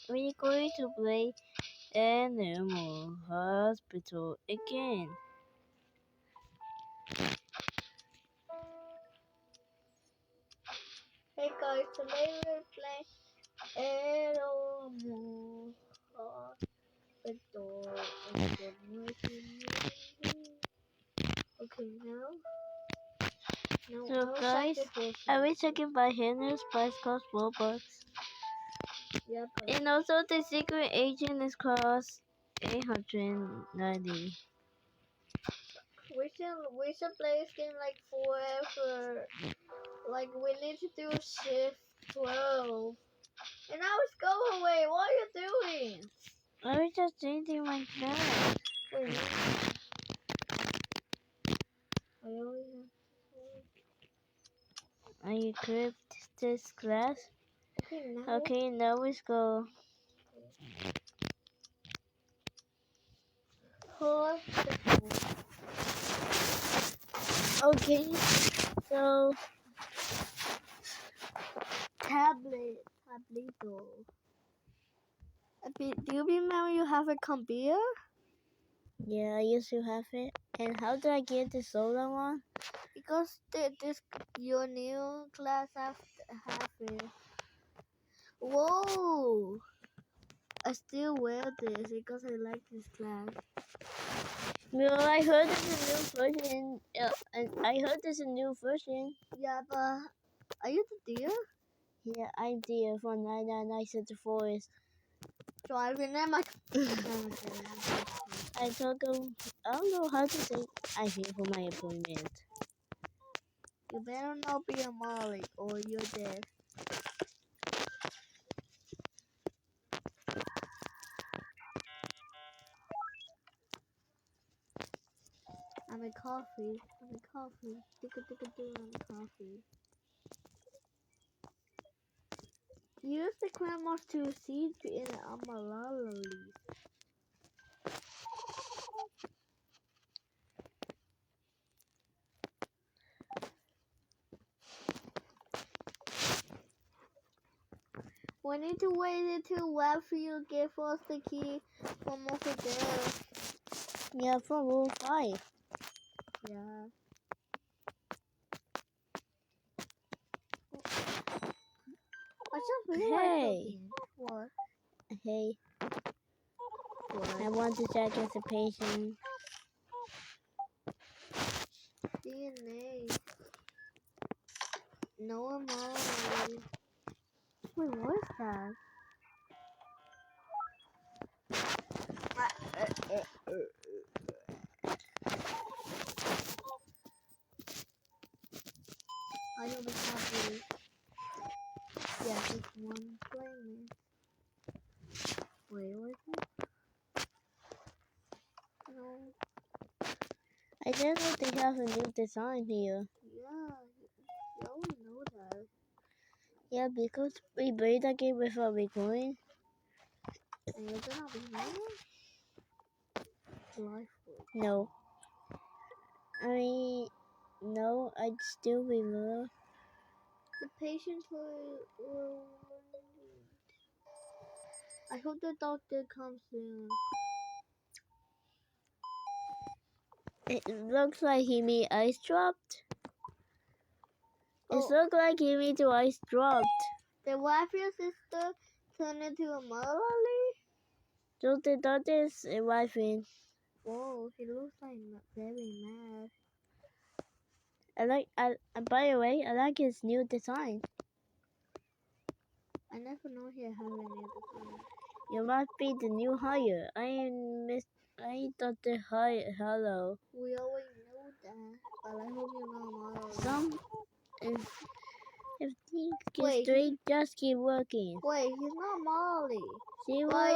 we're going to play Animal Hospital again. Hey guys, today we're playing Animal Hospital. Okay, now So guys, I wish I can buy Henry Spice cost $4. Yeah, And also the secret agent is cost $890. we should play this game like forever. Like we need to do shift 12. And now it's go away. What are you doing? I was just changing my class. Wait, I only Are you equipped this class? have... Okay, now let's go. Hospital. Okay, so Tablet. Do you remember you have a computer? yeah, I used to have it. And how do I get the solar one? Because this your new class have it. Whoa! I still wear this because I like this class. Well, I heard there's a new version. And I heard there's a new version. Yeah, but are you the deer? Yeah, I'm dear for 999 Center Forest. So I remember. I told him, I don't know how to say I'm here for my appointment. You better not be a Molly or you're dead. I'm a coffee. I'm a coffee. Use the clammers to seed in amalala leaf. We need to wait until Webfield give us the key from over there. Yeah, from Rule 5. Yeah. I just really like Hey. cooking. What? Hey, What? I want to check as a patient. DNA. No, I'm not. Wait, what is that? I know the copy. Yeah, just one flame. Wait, what is it? No. I didn't know they have a new design here. Yeah, you always know that. Yeah, because we played the game before recording. And you're gonna be normal? Life. No. No, I'd still be low. The patient will. I hope the doctor comes soon. It looks like he made ice dropped. It looks like he made the ice dropped. The wife of your sister turned into a Molly? So the doctor is arriving. Whoa, he looks like very mad. By the way, I like his new design. I never know he has any other design. You must be the new hire. I Dr. Hello. We always know that, but I hope you're not Molly. If things get straight, just keep working. Wait, he's not Molly. She But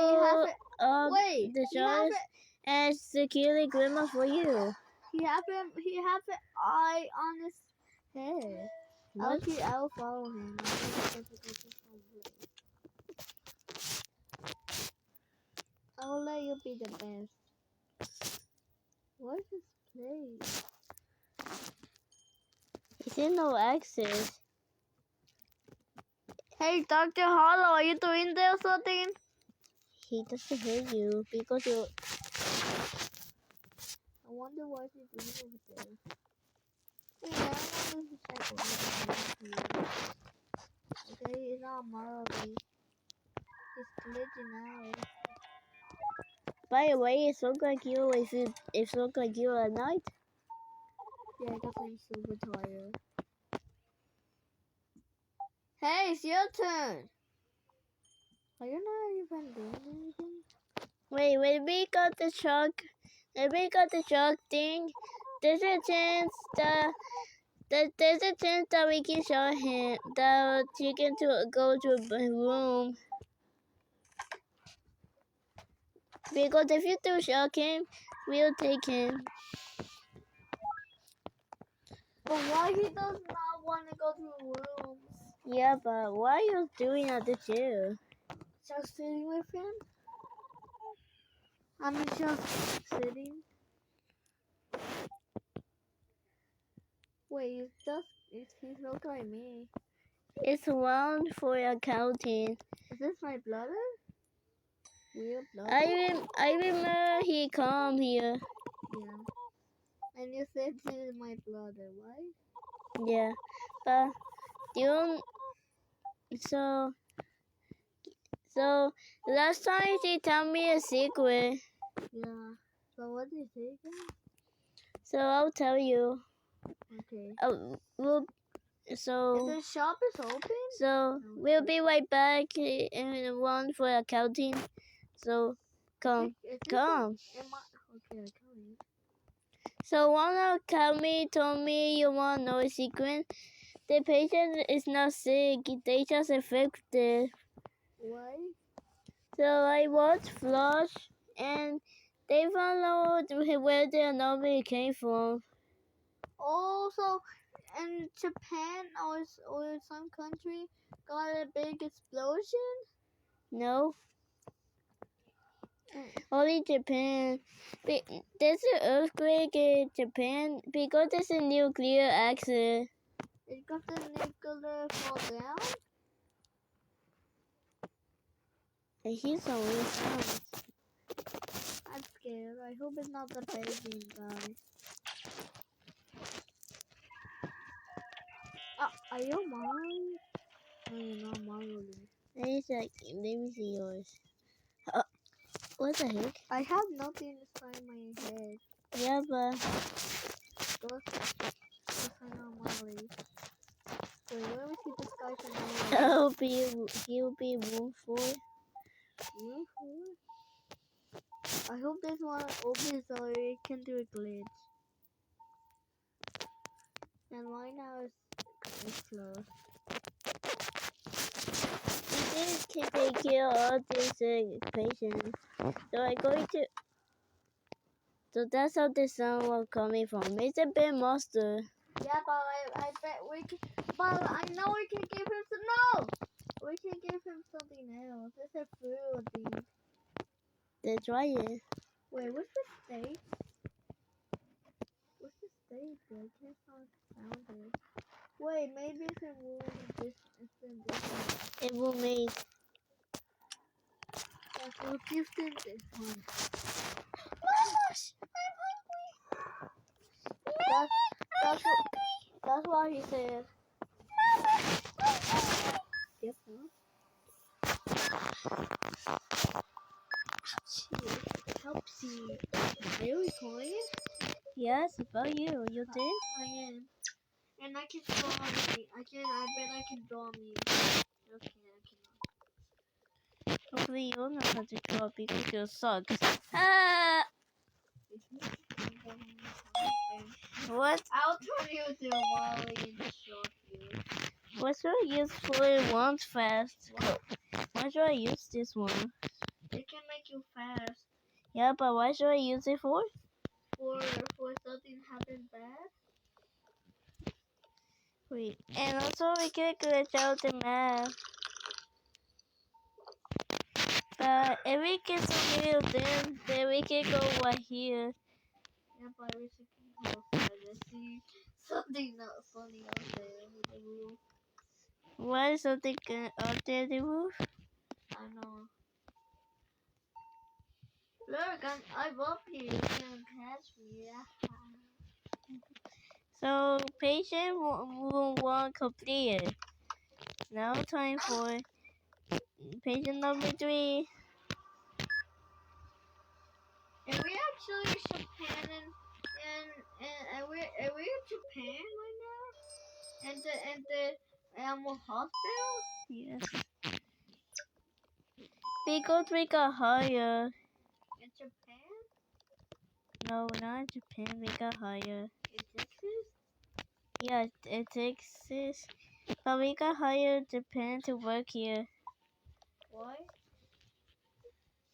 will wait, the shortest and securely grandma for you. He has an eye on his head. What? I'll follow him. I'll let you be the best. What is this place? He's in no access. Hey, Dr. Hollow, are you doing there something? he doesn't hear you because you. I wonder what he's doing over there. Hey, I want to check over there. Okay, he's not Marley. He's glitching out. By the way, it looks like you. It looks like you at night. Yeah, because I'm super tired. Hey, it's your turn. Are you not even doing anything? Wait, when we got the shark thing, there's a chance that we can show him that he can go to a room. Because if you do shock him, we'll take him. But why he does not want to go to rooms? Yeah, but why are you doing that too? Just sitting with him? I'm just sitting. Wait, he's look like me. It's one for accounting. Is this my brother? Real brother? I remember he come here. Yeah. And you said this is my brother, right? Yeah, but you so last time she told me a secret. Yeah. So what did you say again? So I'll tell you. Okay. We'll If so the shop is open? we'll be right back in one for accounting. So come. Okay, I can't. So one of me told me you want to know a secret. The patient is not sick, they just infected. Why? So I watched Flush and they found out where the anomaly came from. Also, in Japan or some country got a big explosion? No. Only Japan. There's an earthquake in Japan because there's a nuclear accident. It got the nuclear fall down? I hear some weird sounds. I'm scared. I hope it's not the baby guy. Are you mine? No, you're not mine. Let me see yours. What the heck? I have nothing inside my head. Yeah, but Those are not Molly. Wait, let me see this guy from Molly. he'll be room 4. Room 4? I hope this one opens so it can do a glitch. And right now it's closed. We just can take care of all these patients. So I'm going to. So that's how the sound was coming from. It's a big monster. Yeah, but I bet we can. But I know we can give him some. No! We can give him something else. It's a food thing. Let's try it. Wait, what's the steak? What's the steak? I can't found it. Wait, maybe it's in this. It's in this one. It will make. Yeah, so give them this one. That's what he said. Yes, Helpsy. Are you recording? Yes, about you. You did? I am. And I can draw me. I bet I can draw me. Okay, I cannot. Hopefully you'll know how to draw because you suck. Ah! What? I'll turn you to a Wally and show you. What should I use for it once fast? Why should I use this one? It can make you fast. Yeah, but why should I use it for? For something happen bad. Wait, and also we can glitch out the map. But if we get some real then we can go right here. Yeah, but we should go outside and see something not funny out there with the roof. Why is something up there the roof? I know. Look, I'm up here. You can catch me. So patient one completed. Now time for patient number 3. And we actually Japan and we in Japan right now? And the animal hospital? Yes. Because we got higher. In Japan? No, not in Japan. We got higher. In Texas? Yeah, it Texas. But we got hired Japan to work here. Why?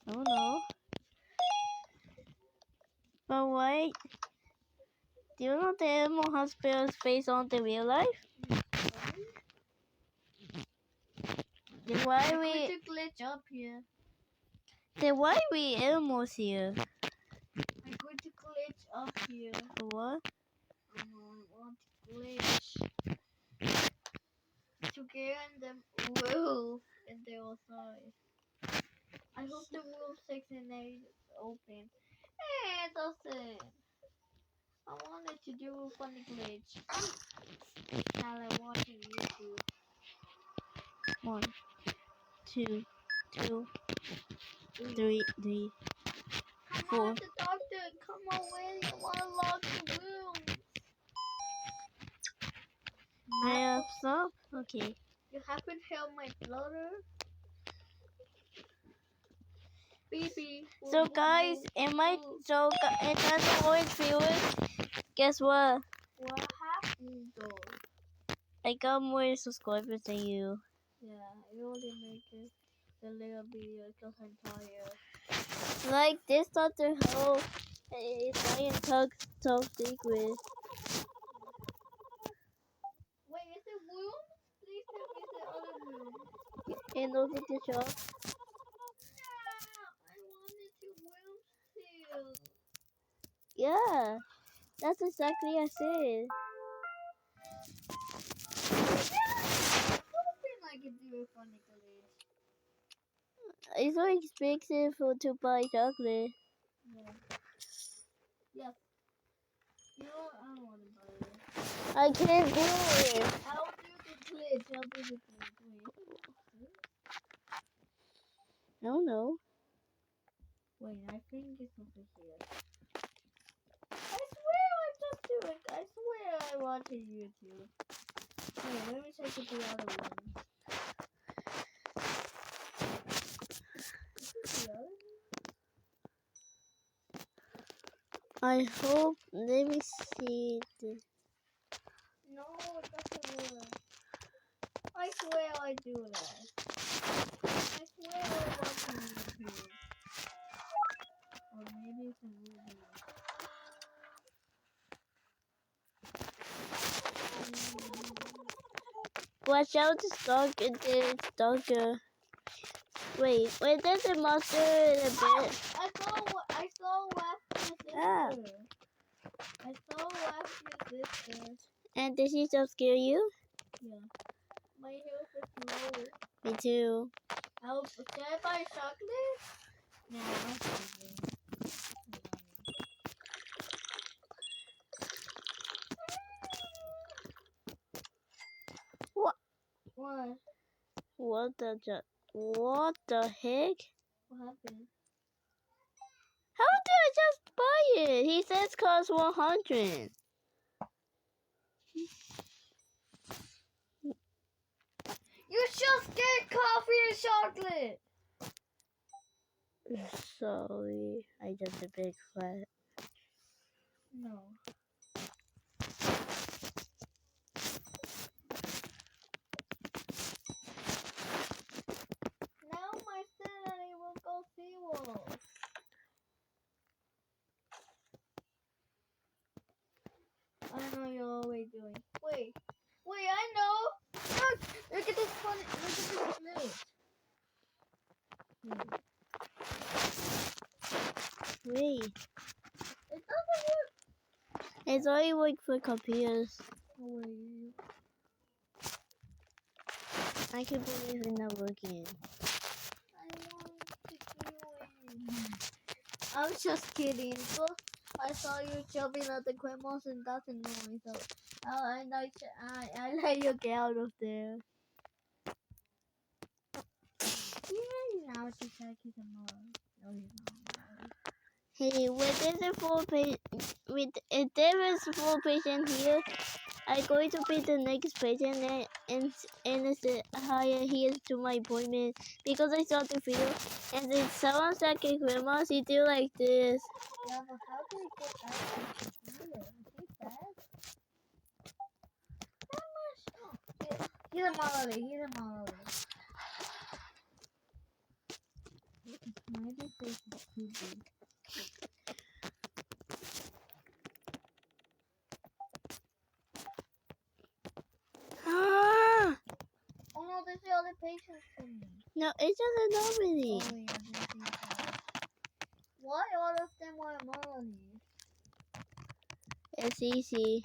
I don't know. But why? Do you know the animal hospital is based on the real life? Then why I'm we? going to glitch up here. Then why we animals here? I'm going to glitch up here. What? I want to glitch. To get in the wolf and they will die. I hope the wolf 6 and 8 is open. Hey, it doesn't. I wanted to do a funny glitch. While I'm watching YouTube. 1, 2, 2, 3, 3, Come 4. on, the doctor, come away. I want to lock the room. May I stop? Okay. You happen to help my brother? Baby. So guys, in that's always viewers. Guess what? What happened though? I got more subscribers than you. Yeah, I already make it the little video because I'm tired. Like this Dr. Ho is I talk secret. Wait, is it room? Please tell me the other room. And open the shop. No, I wanted to room still. Yeah, that's exactly what I said. Hoping I can do a funny glitch. It's so expensive to buy chocolate. Yeah. Yes. You know what? I don't want to buy it. I can't do it. I'll do the glitch. I'll do the glitch. Wait. I don't know. Wait, I think it's over here. I swear I just do it. I swear I watching YouTube. Wait, let me check the other one. Is this the other one? I hope. Let me see. No, it doesn't work. I swear I do that. I swear I watching YouTube. Or maybe it's a movie. Watch out, the dog. The dog. Wait, there's a monster in a bit. I saw Waffle's sister. Ah. I saw Waffle's sister. And did she just scare you? Yeah. My health is low. Me too. Should I buy chocolate? Nah, I'm hungry. What? What? What the heck? What happened? How did I just buy it? He says cost 100. You just get coffee and chocolate! Sorry, I just a big fat. No. Now my sanity will go zero. I know you're always doing. Wait, I know. Look at this funny. Look at this glitch. Wait, It doesn't work. it's only work for computers. Oh, wait. I can't believe it's not working. I want to do it. I'm just kidding. So I saw you jumping at the grandma's and that's annoying. So I let you get out of there. Yeah, now she's like he's annoying. No, he's not. Hey, with this full patient, if there is full patient here, I'm going to be the next patient and hire here to my appointment because I saw the video and then someone said, "Okay, grandma, she do like this." Yeah, but how do we get back to the computer? Is he dead? He's a monolith. He's a monolith. Maybe this is too big. Ah! Oh no, there's the other patients coming. No, it's just a nominee. Oh yeah, there's these guys. Why all of them are monoliths? It's easy.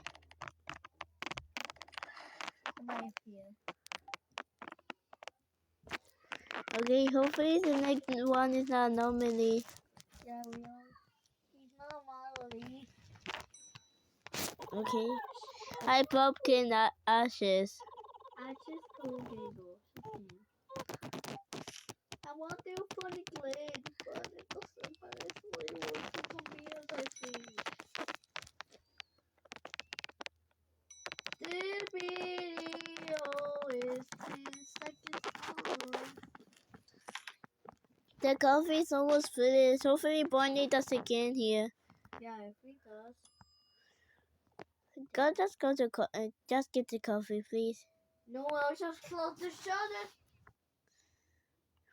Somebody's here. Okay, hopefully the next one is not a nominee. Yeah, we are. He's not a monolith. Okay. I pumpkin ashes. Ashes cool giggle. I want to do funny glades, but it doesn't actually work for computers, I think. This video is 10 seconds long. The coffee is almost finished. Hopefully Bonnie doesn't get here. Yeah, if he does. Just go to just get the coffee, please. No, I'll just close the shutter.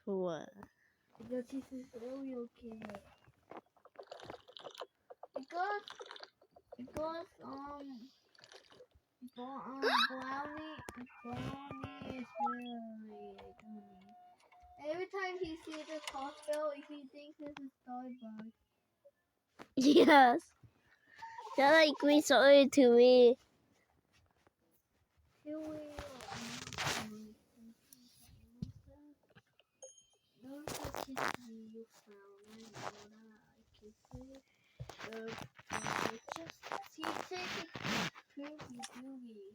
For what? Because he's a serial killer. Because Brownie is really funny. Every time he sees the hospital, he thinks it's a Starbucks. Yes. They're like we saw it to me. Here we are. Those are kisses you found. I know that kisses. Just you take it poopy doogie.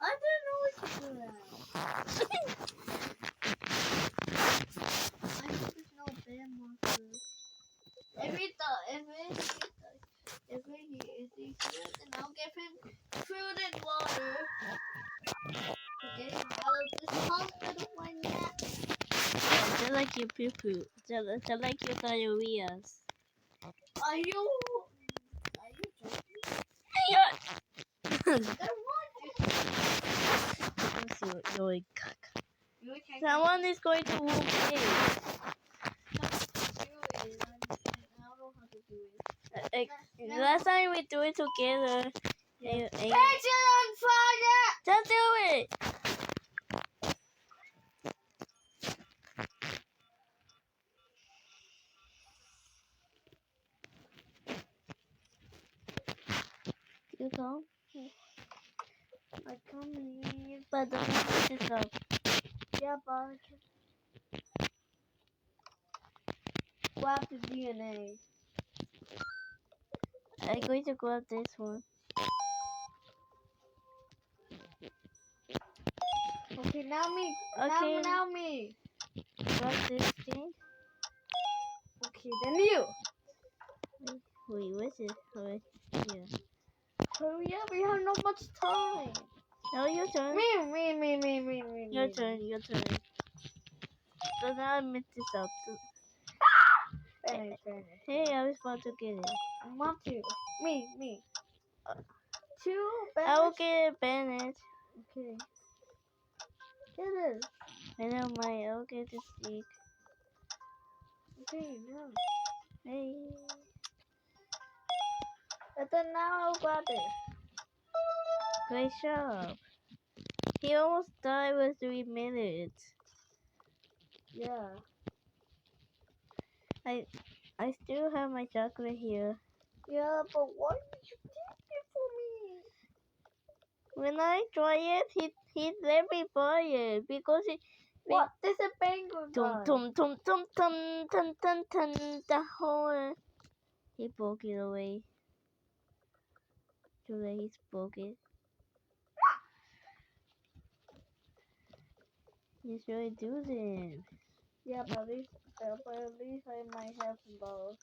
I don't know what to do now. I hope there's no bear monster. If he is here, then I'll give him food and water. To get him out of this hospital right now. They're like your poo poo. They're like your diarrheas. Are you joking? They're They're Someone is going to whoop me. Last time we do it together. Patient on fire! Just do it. You go. I can't leave. But don't mess this up. Yeah, but I can grab the DNA. I'm going to grab this one. Okay, now me. Okay. Now me. Grab this thing. Okay, then you. Wait, what's it? Wait, here. Hurry up, we have not much time. No, your turn. Me. Your turn. So now I messed this up. Finish. Hey, I was about to get it. I want to. Me. Two, I will get it, Bennett. Okay. Get it. I know my. I'll get the stick. Okay, no. Hey. And then now I'll grab it. Great job. He almost died with 3 minutes. Yeah. I still have my chocolate here. Yeah, but why did you take it for me? When I try it, he let me buy it because What? There's a penguin Tum guy. tum tum tum tum tum tum tum. The whole he broke it away. Too late, he broke it. He's really do this. Yeah, but at least I might have some balls.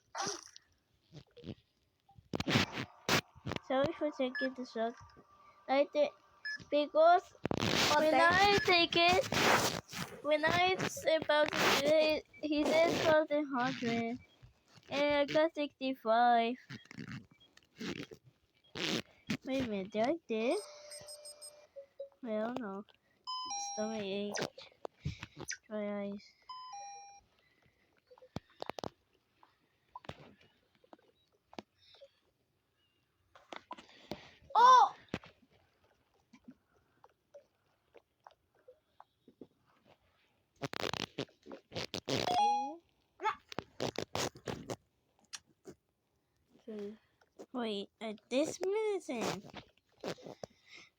Sorry for taking the shot. I did because when I take it, when I about to do it, he said something 100, and I got 65. Wait a minute, did I did? I don't know. Stomach ache. Dry eyes. Oh! Wait, this medicine.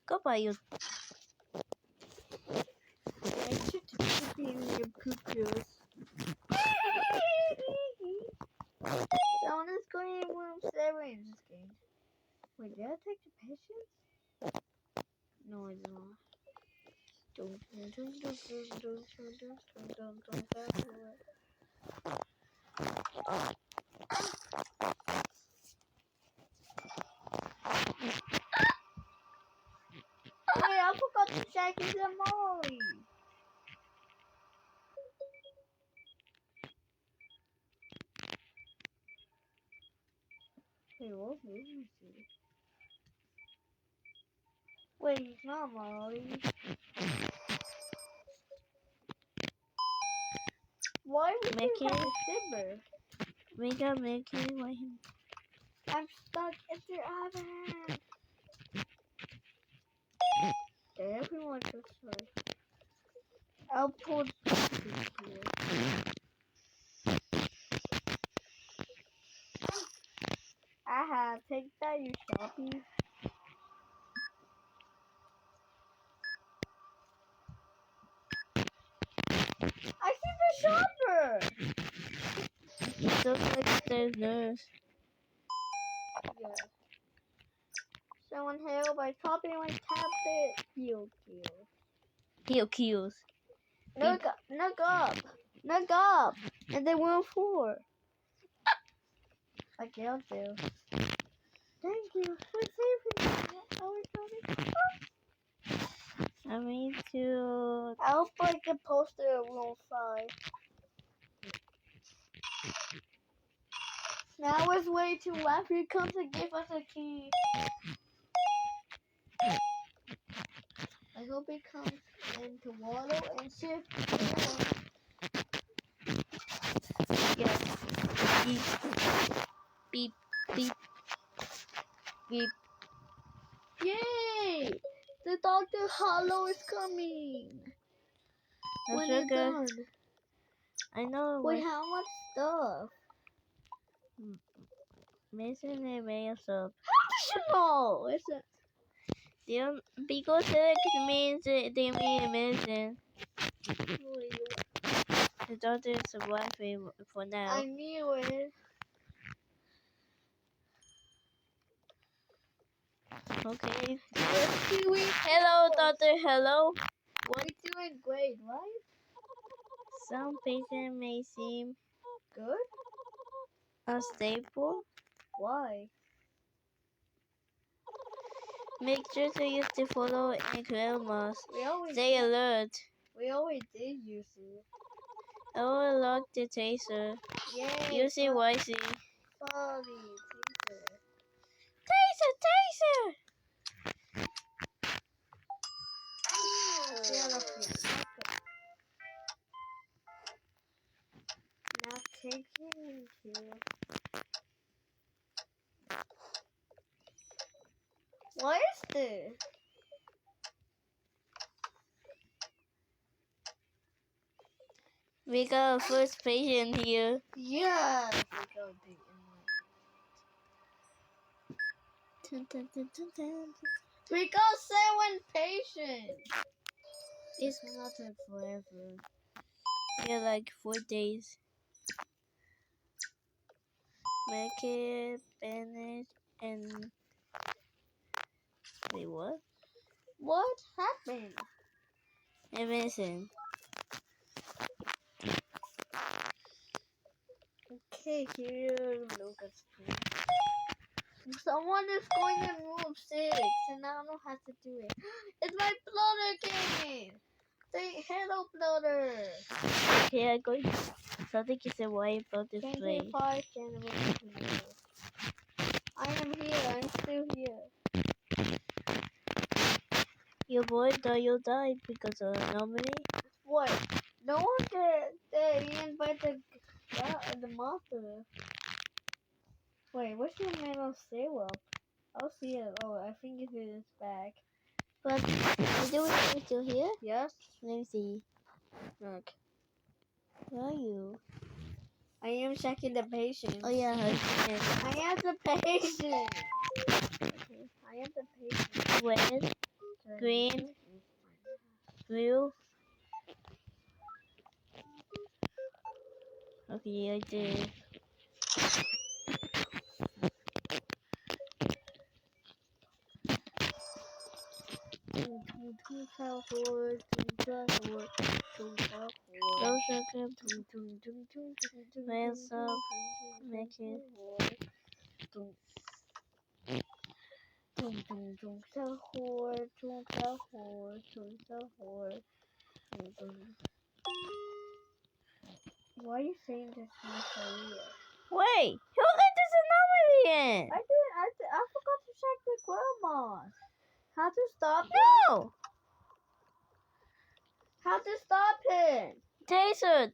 Goodbye, you. I should be in your cuckoos. Someone is going in room 7 in this game. Wait, did I take the patience? No, I did not. Wait, I forgot to check his Molly. Wait, what movie is it? Wait, he's not Molly. Why would you Mickey? have a zipper? We got Mickey. Why him? I'm stuck in the oven. Everyone just sorry. I'll pull here. Aha, take that, you shoppy. I see the shopper! It looks like there's nurse. Yes. Someone help by chopping my tablet. Heal. He'll kills. Nug up! And then 1-4. I killed you. Thank you for saving me. I need to. I'll break the poster of room 5. Now it's way too left. He comes to give us a key. I hope he comes into water and shift. Yeah. Beep. Beep. Beep. Yay! The Dr. Hollow is coming. That's When so it's good. done. I know. Wait, how much stuff? Mason and Mayo soap. Additional! It's a Because it means they mean medicine. The doctor is a wife for now. I knew it. Okay. We're doing Hello, doctor. Hello. We're doing great, right? Some patients may seem Good? unstable. Why? Make sure to use the follow and clear mask. Stay did. alert. We always did use it. I will unlock the taser. Yay! Use it wisely. Funny. Taser! Now take it here. What is this? We got a first patient here. Yes! We got 7 patients! It's gonna take forever. Yeah, like 4 days. Make it, finish, and wait, what? What happened? Amazing. Okay, here, look at screen. Someone is going to move 6, and I don't know how to do it. It's my bloater gaming! Say hello, bloater! Okay, I'm going to something is away about this Change place. your fire channel. I am here, I'm still here. Your boy you'll die because of anomaly. What? No one can invite the monster. Wait, what's your man on sale up? I'll see it. Oh, I think it is back. But is it still here? Yes? Let me see. Look. Where are you? I am checking the patient. Oh yeah, I am the patient. I am the patient. red, green, blue. Okay, I did. No sugar, mess up, make it. Why are you saying this in Korea? Wait, who let this anomaly in? I forgot to check the grandma. How to stop it? No! How to stop him? Taser!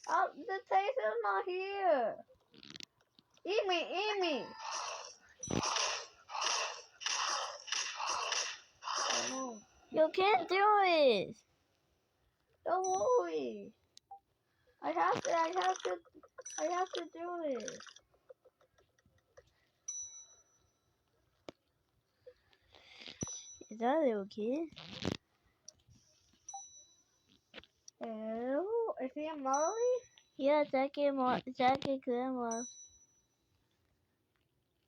The taser's not here. Eat me. Oh, You can't do it! don't worry. I have to do it. Is that a little kid? Oh, is he a Molly? Yeah, Jackie Grandma.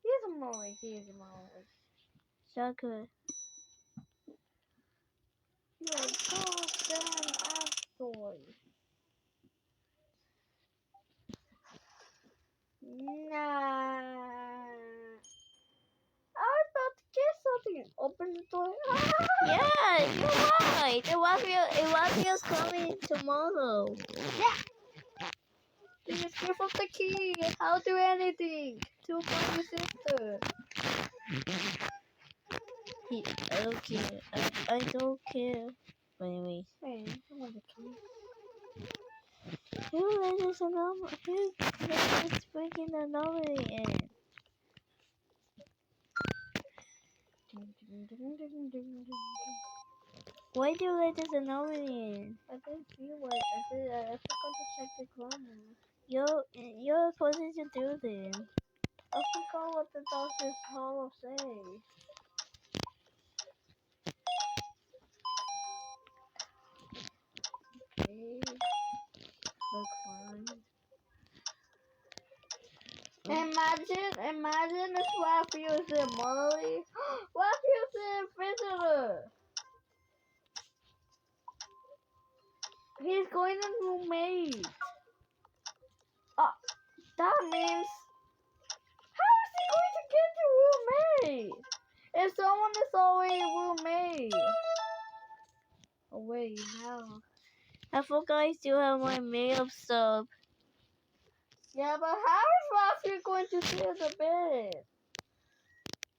He's a Molly. He is a Molly. Sucker. You're a goddamn asteroid. Nah. I was about to get something. Open the door. Yeah, you're right. The Waffle's coming tomorrow. Yeah. Just give up the key. I'll do anything to find your sister. I don't care. I don't care. But anyways. Hey, I want the key. Who let this anomaly? Who let this freaking anomaly in? Why do you let this anomaly in? I didn't see what I said. I forgot to check the grammar. You're supposed to do this. I forgot what the doctor's hall say. Okay. Look fine. Imagine if Waffy was a Molly. Waffy was a visitor. He's going to roommate. That means how is he going to get a roommate? If someone is already a roommate. Oh wait, now. I forgot I still have my makeup stuff. Yeah, but how is Waffy going to sit in the bed?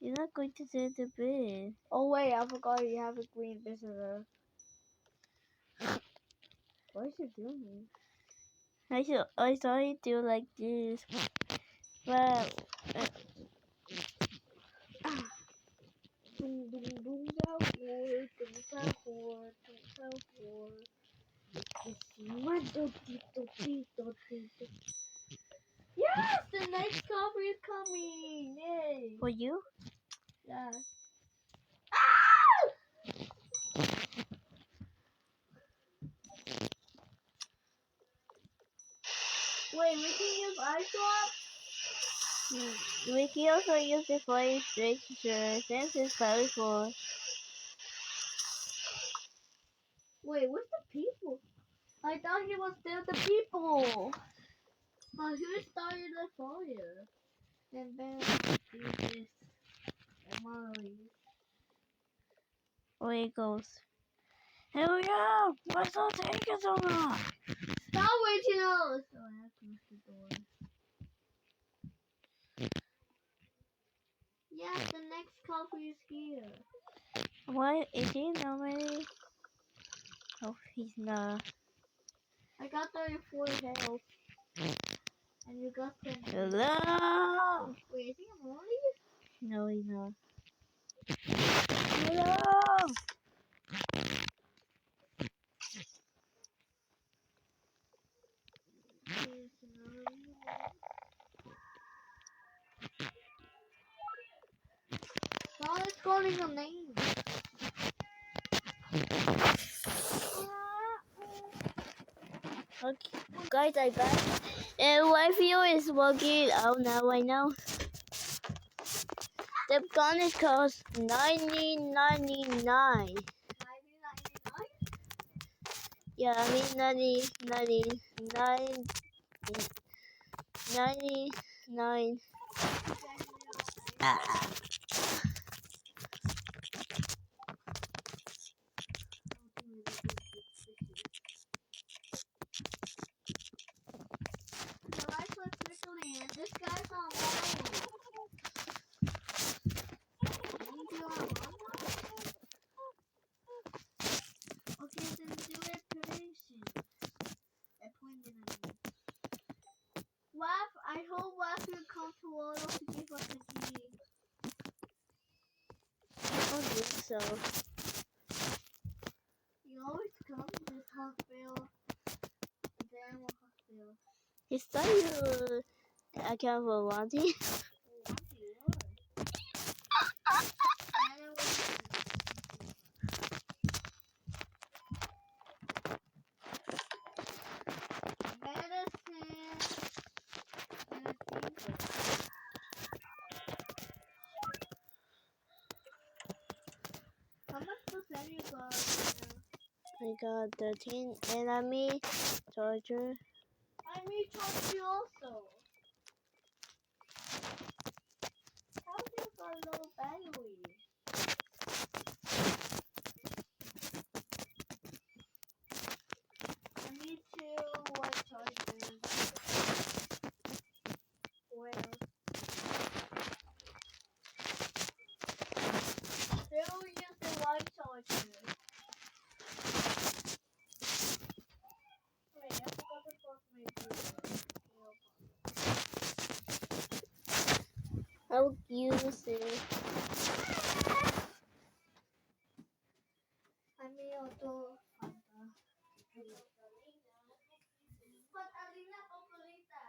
You're not going to sit in the bed. Oh wait, I forgot you have a green visitor. What is he doing? I saw you do like this. But Yes, the next cover is coming. Yay! for you? Yeah. Wait, we can use ice swap? We can also use the fire structure since it's powerful. Wait, what's the people? I thought he was still the people. But who started the fire? And then do this. Emily. Where it goes. Hell yeah! What's all taking so long? Stop waiting out! So I have to close the door. Yeah, the next coffee is here. What? Is he not ready? Oh, he's not. I got 34 health. And you got 10. Hello? Wait, is he Emily? No, he's not. Hello? Stop calling a name. Okay, guys, I got. And my fuel is working out now. Right now, the gun is cost $90.99. Yeah, I mean 99. Ah. The lights are twinkling and this guy's online. Maybe you're online? Okay, then do it prediction. I pointed at me. Waf, I hope Waf will come to Wolo to give us a key. I don't think so. He always comes to this hospital. Damn hospital. Is that your account for Monty? How much percent you got? I got 13 enemy charger. I recharged you also. How do you got low battery? I need two white chargers. Well, still use the white charger. Wait, I forgot to put my I'll use it. I mean, auto Fanta. Patalina Popolita.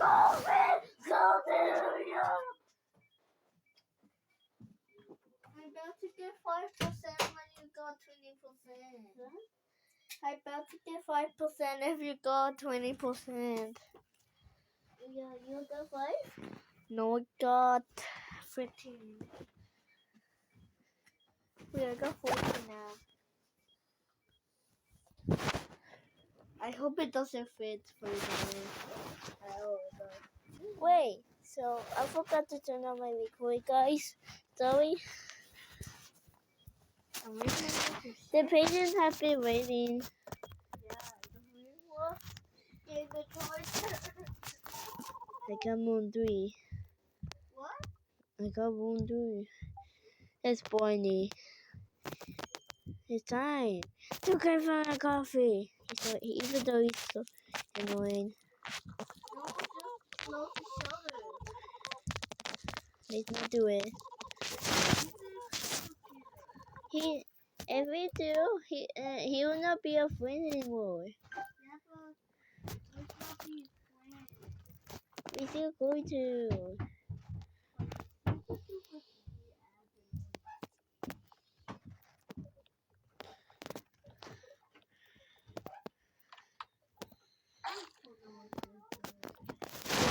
I'm about to get 5% when you got 20%. I'm about to get 5% if you got 20%. Yeah, you got 5? No, I got 15. Wait, I got 14 now. I hope it doesn't fit for you. Wait, so I forgot to turn on my record, guys. Sorry. I'm waiting for you. The patients have been waiting. In the toilet. I got moon 3. What? I got moon 3. It's Barney. It's time to get for a coffee. So, even though he's so annoying, No, just close the shutter. let me do it. If we do, he will not be a friend anymore. Yeah, but let's not be friends. We still going to.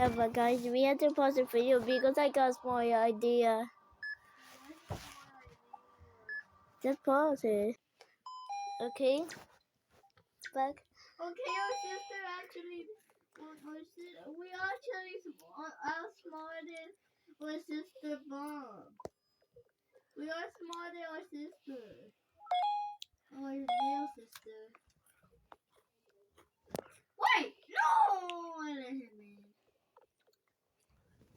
Yeah, but guys, we have to pause the video because I got a small idea. Just pause it. Okay. Back. Okay, our sister actually, we actually outsmarted our sister Mom. We outsmarted our sister, our real sister. Wait, no! I let him in.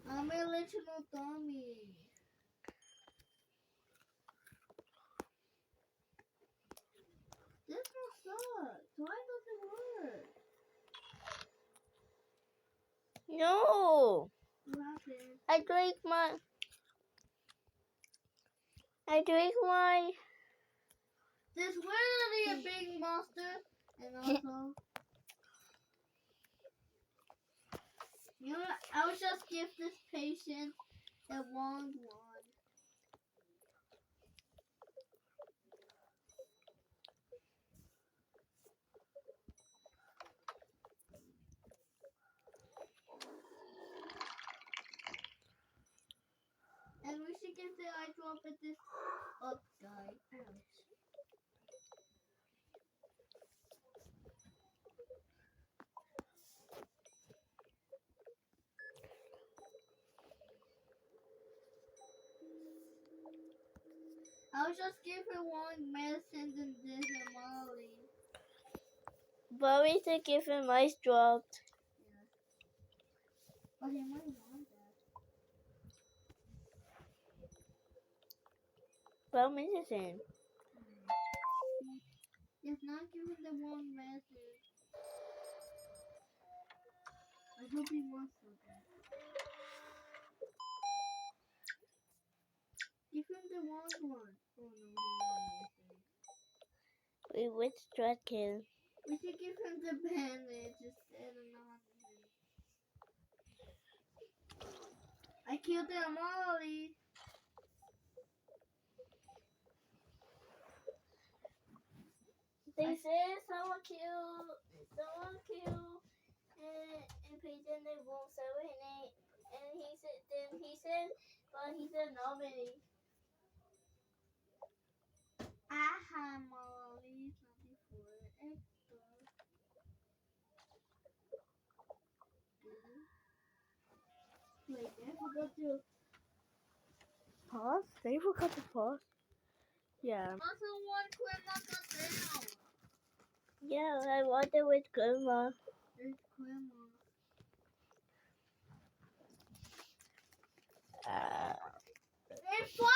I'm a little dummy. This one sucks. Why does it work? No. What happened? I drink my. This literally a big monster, and also, you know what? I'll just give this patient the wrong one. And we should give the eye drop at this up guy. Ouch. I'll just give her one medicine and this and Molly. But we should give him ice dropped. But he might want that. Well, medicine. Just not give him the wrong medicine. I hope he wants something. Give him the wrong one. Oh no, he wants medicine. We would strike him. We should give him the bandage instead of not him. I killed the Molly. They said someone killed and patient they won't serve and he said but he said nobody. Aha, Molly. 24 extra. Wait, I forgot to Pause? They forgot to pause. Yeah. Also, one grandma got down. Yeah, I wanted with grandma. There's grandma. It's Friday!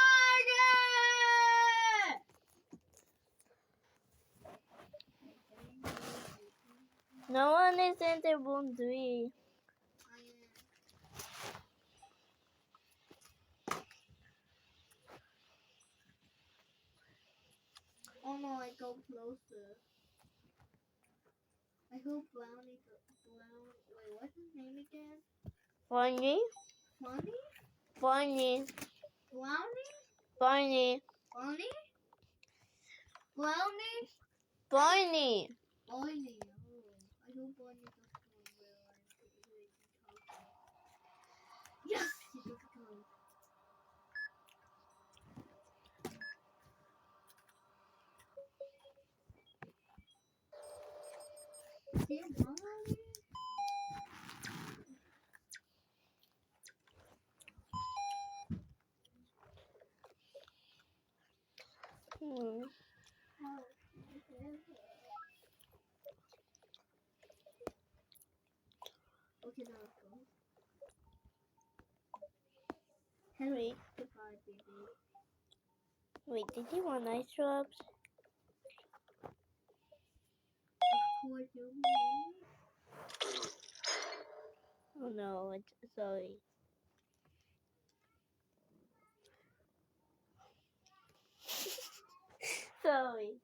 No one is in the room 3. Oh no, I go closer. I hope Brownie Wait, what's his name again? Barney. Funny? Barney. Brownie? Barney. Bunny? Brownie? Barney. Bunny. Oh, I hope Bunny doesn't realize that he can talk. Yes! He took a code. See your mom already? Hmm. Oh, okay. Okay, now let's go. Wait. Goodbye, baby. Wait, did you want ice drops? Of course, you may. Oh no, sorry. Sorry.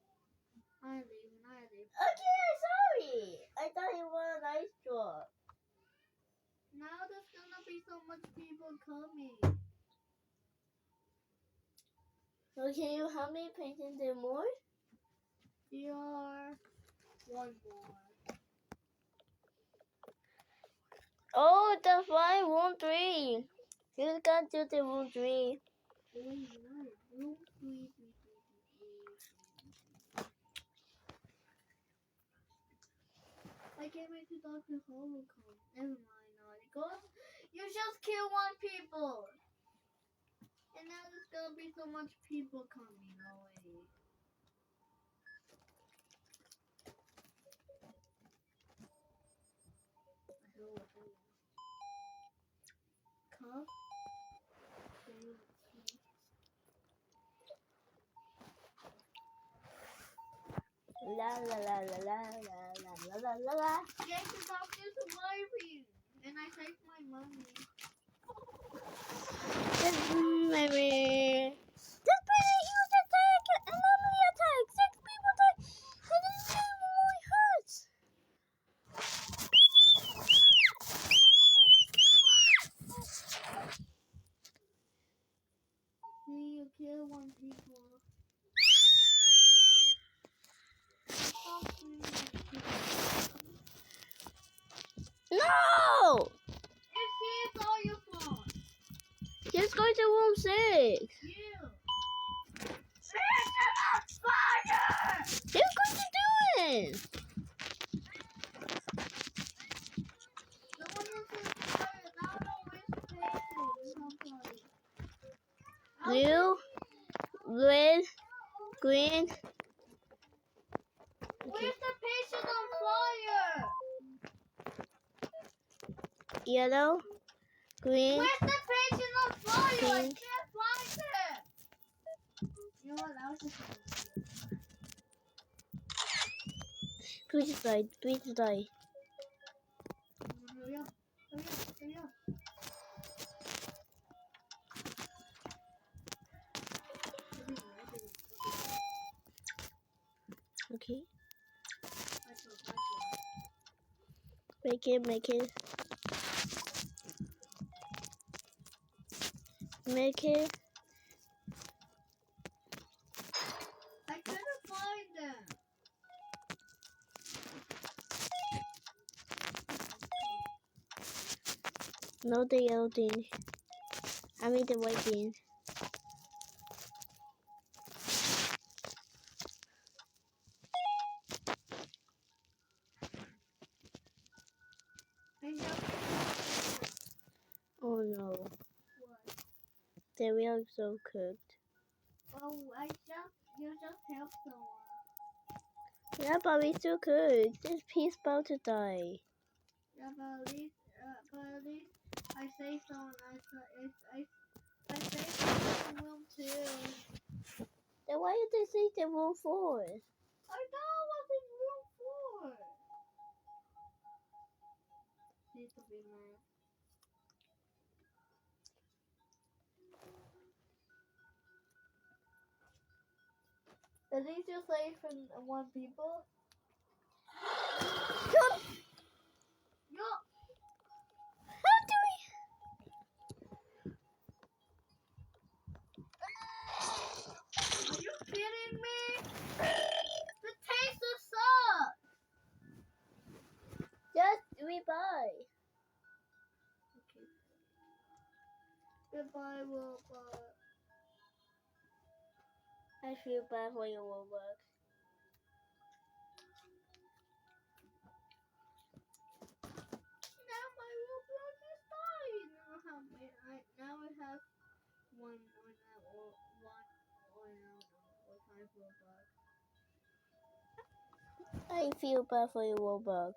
I leave. Okay, sorry. I thought you wanted an ice drop. Now there's gonna be so much people coming. So can you help me painting them more? You're one more. Oh, that's why room 3. You got to the room 3. Wait, what? Room 3. I can't wait to talk to Holocom. Never mind, Naughty. Go. You just kill one people. And now there's gonna be so much people coming. No way. Cup. La la la la la la la la la la. Get to talk to surviving. And I saved my money. Maybe. Just play the use attack and normally attack. 6 people die. And then it hurts. See, you kill one people. No! It's all your fault. Just go to room 6. You. It's fire! Just go to do it. The one that's fire. Now don't waste patience. Blue, red, green, Where's the patient on fire? yellow, green, Where's the patient on fire? I Pink. can't find it. You know what? I was just please die, please die. hurry up. Hurry up. Okay, I saw. make it, make it. Make it. I couldn't find them. No, the yellow thing. I mean the white thing. I know. Oh no, What? they are so cooked. Oh, you just helped someone. Yeah, but we still cooked. This piece about to die. Yeah, but at least I saved someone. I saved someone in room 2. Then why did they say they room 4? I know I was in room 4. Need to be mad. At least you saved from one people. Come. Yo, How do we? Goodbye, Robot. I feel bad for your Robux. Now my Roblox is dying. Now I have one or now or five Robux. I feel bad for your Robux.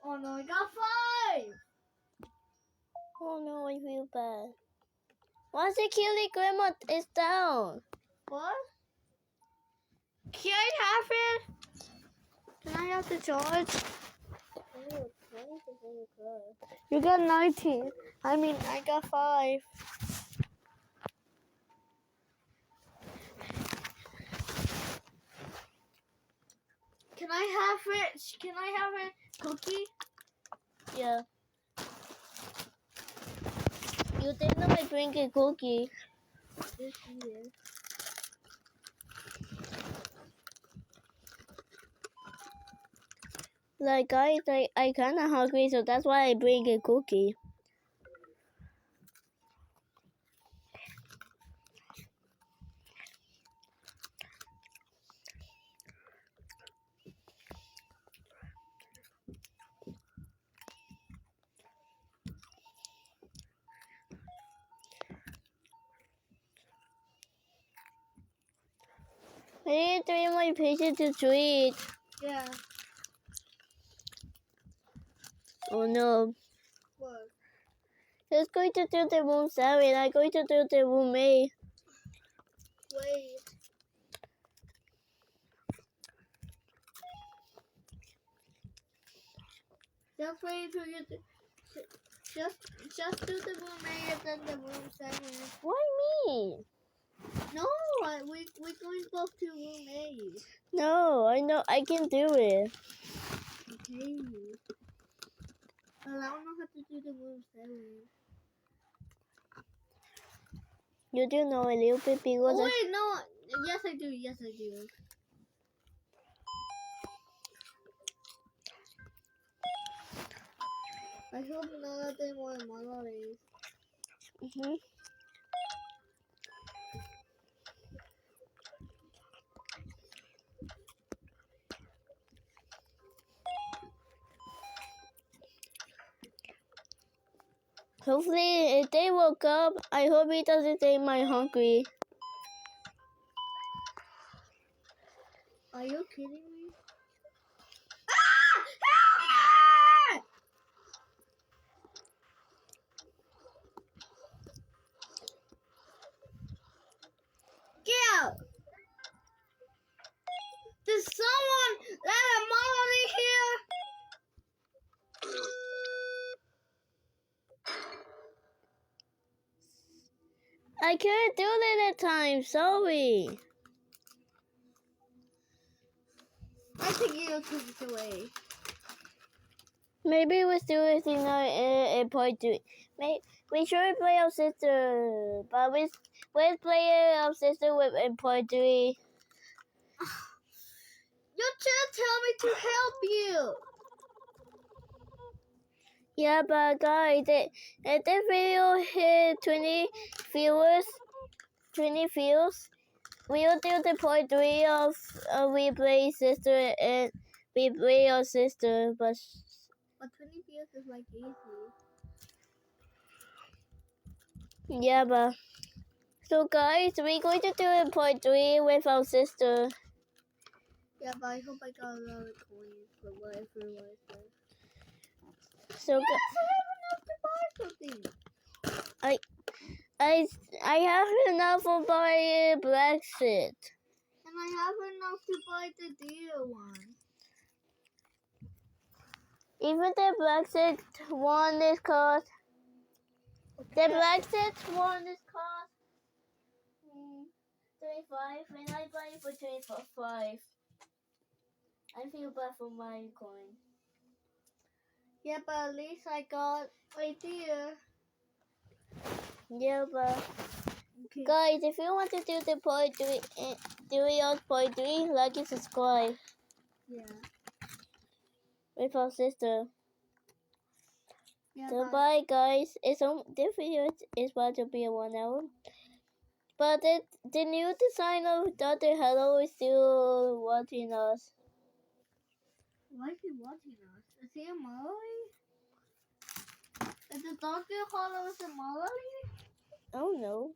Oh no, I got 5. Oh no, I feel bad. Why security grandma is down? What? Can I have it? Can I have the charge? You got 19. I mean, I got 5. Can I have it? Can I have a cookie? Yeah. You did not bring a cookie. This year. Like guys, I kinda hungry, so that's why I bring a cookie. I need 3 more patients to treat. Yeah. Oh no. What? Who's going to do the room 7? I'm going to do the room 8. Wait. Just wait till you just do the room 8 and then the room 7. Why me? No, we're going both to room 8. No, I know I can do it. Okay. Well, I don't know how to do the room 7. You do know a little bit because Oh wait, no. Yes, I do. Yes, I do. I hope none of them were monoliths. Hopefully, if they woke up, I hope he doesn't say my hungry. Are you kidding me? Ah! Help me! Get out! There's someone let a monolith here. I couldn't do it at time. Sorry. I think you took it away. Maybe we're still using a part 2. We should play our sister, but we're playing our sister with a part 3. You just tell me to help you. Yeah, but guys, if this video hit 20 viewers, we'll do the part 3 of we play sister and we play our sister, but 20 views is like easy. yeah, but so guys, we're going to do a part 3 with our sister. Yeah, but I hope I got a lot of coins for whatever it was. So yes, I have enough to buy something. I have enough to buy a black set. And I have enough to buy the deer one. Even the black set one is cost. The black set one is cost 25, and I buy it for 25. I feel bad for my coin. Yeah, but at least I got a deer. Yeah, but Okay. guys, if you want to do the part 3, part 3, like and subscribe. Yeah. With our sister. Yeah, So bye. bye guys. This video is about to be a 1 hour. But the new design of Dr. Hello is still watching us. Why is he watching us? Is he a Maori? Is the Dr. Hollow a Maori? I don't know.